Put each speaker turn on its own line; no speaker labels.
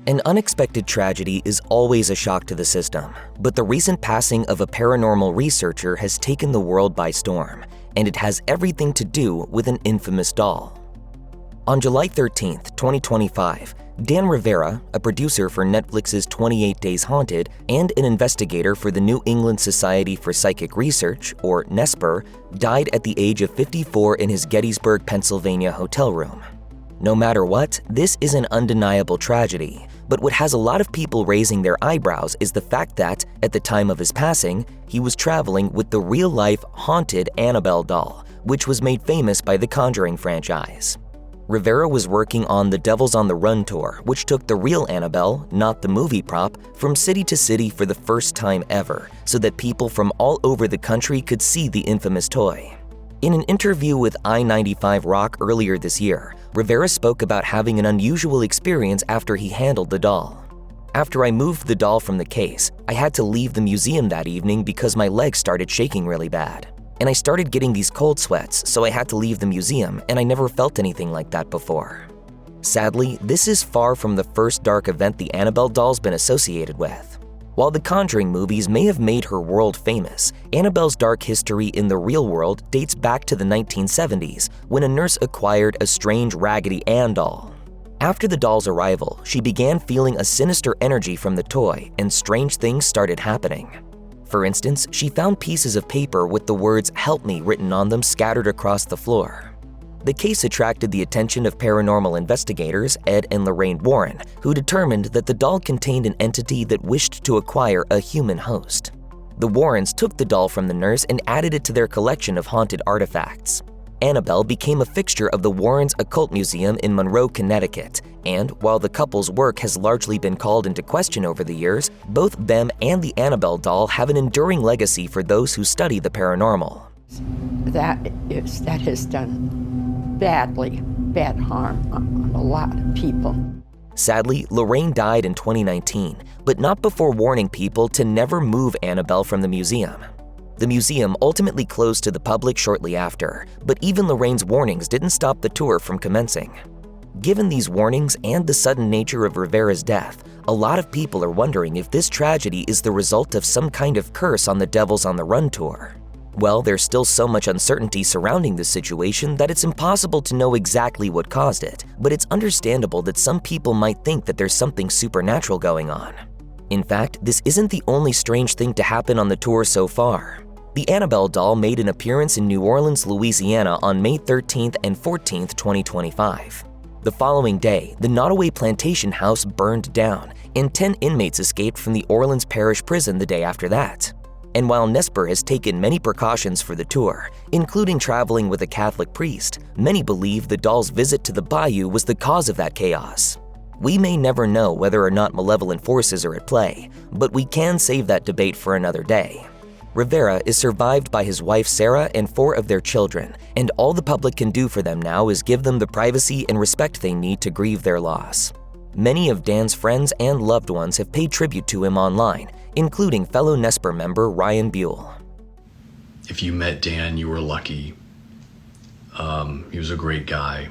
An unexpected tragedy is always a shock to the system, but the recent passing of a paranormal researcher has taken the world by storm, and it has everything to do with an infamous doll. On July 13, 2025, Dan Rivera, a producer for Netflix's 28 Days Haunted and an investigator for the New England Society for Psychic Research, or NESPR, died at the age of 54 in his Gettysburg, Pennsylvania hotel room. No matter what, this is an undeniable tragedy, but what has a lot of people raising their eyebrows is the fact that, at the time of his passing, he was traveling with the real-life haunted Annabelle doll, which was made famous by the Conjuring franchise. Rivera was working on the Devils on the Run tour, which took the real Annabelle, not the movie prop, from city to city for the first time ever, so that people from all over the country could see the infamous toy. In an interview with I-95 Rock earlier this year, Rivera spoke about having an unusual experience after he handled the doll. "After I moved the doll from the case, I had to leave the museum that evening because my legs started shaking really bad. And I started getting these cold sweats, so I had to leave the museum, and I never felt anything like that before." Sadly, this is far from the first dark event the Annabelle doll's been associated with. While the Conjuring movies may have made her world famous, Annabelle's dark history in the real world dates back to the 1970s, when a nurse acquired a strange Raggedy Ann doll. After the doll's arrival, she began feeling a sinister energy from the toy, and strange things started happening. For instance, she found pieces of paper with the words "Help me" written on them scattered across the floor. The case attracted the attention of paranormal investigators Ed and Lorraine Warren, who determined that the doll contained an entity that wished to acquire a human host. The Warrens took the doll from the nurse and added it to their collection of haunted artifacts. Annabelle became a fixture of the Warrens' Occult Museum in Monroe, Connecticut, and while the couple's work has largely been called into question over the years, both them and the Annabelle doll have an enduring legacy for those who study the paranormal.
That has done bad harm on a lot of people.
Sadly, Lorraine died in 2019, but not before warning people to never move Annabelle from the museum. The museum ultimately closed to the public shortly after, but even Lorraine's warnings didn't stop the tour from commencing. Given these warnings and the sudden nature of Rivera's death, a lot of people are wondering if this tragedy is the result of some kind of curse on the Devils on the Run tour. Well, there's still so much uncertainty surrounding this situation that it's impossible to know exactly what caused it, but it's understandable that some people might think that there's something supernatural going on. In fact, this isn't the only strange thing to happen on the tour so far. The Annabelle doll made an appearance in New Orleans, Louisiana on May 13th and 14th, 2025. The following day, the Nottoway Plantation House burned down, and 10 inmates escaped from the Orleans Parish Prison the day after that. And while NESPR has taken many precautions for the tour, including traveling with a Catholic priest, many believe the doll's visit to the bayou was the cause of that chaos. We may never know whether or not malevolent forces are at play, but we can save that debate for another day. Rivera is survived by his wife Sarah and 4 of their children, and all the public can do for them now is give them the privacy and respect they need to grieve their loss. Many of Dan's friends and loved ones have paid tribute to him online, including fellow NESPR member Ryan Buell.
If you met Dan, you were lucky. He was a great guy.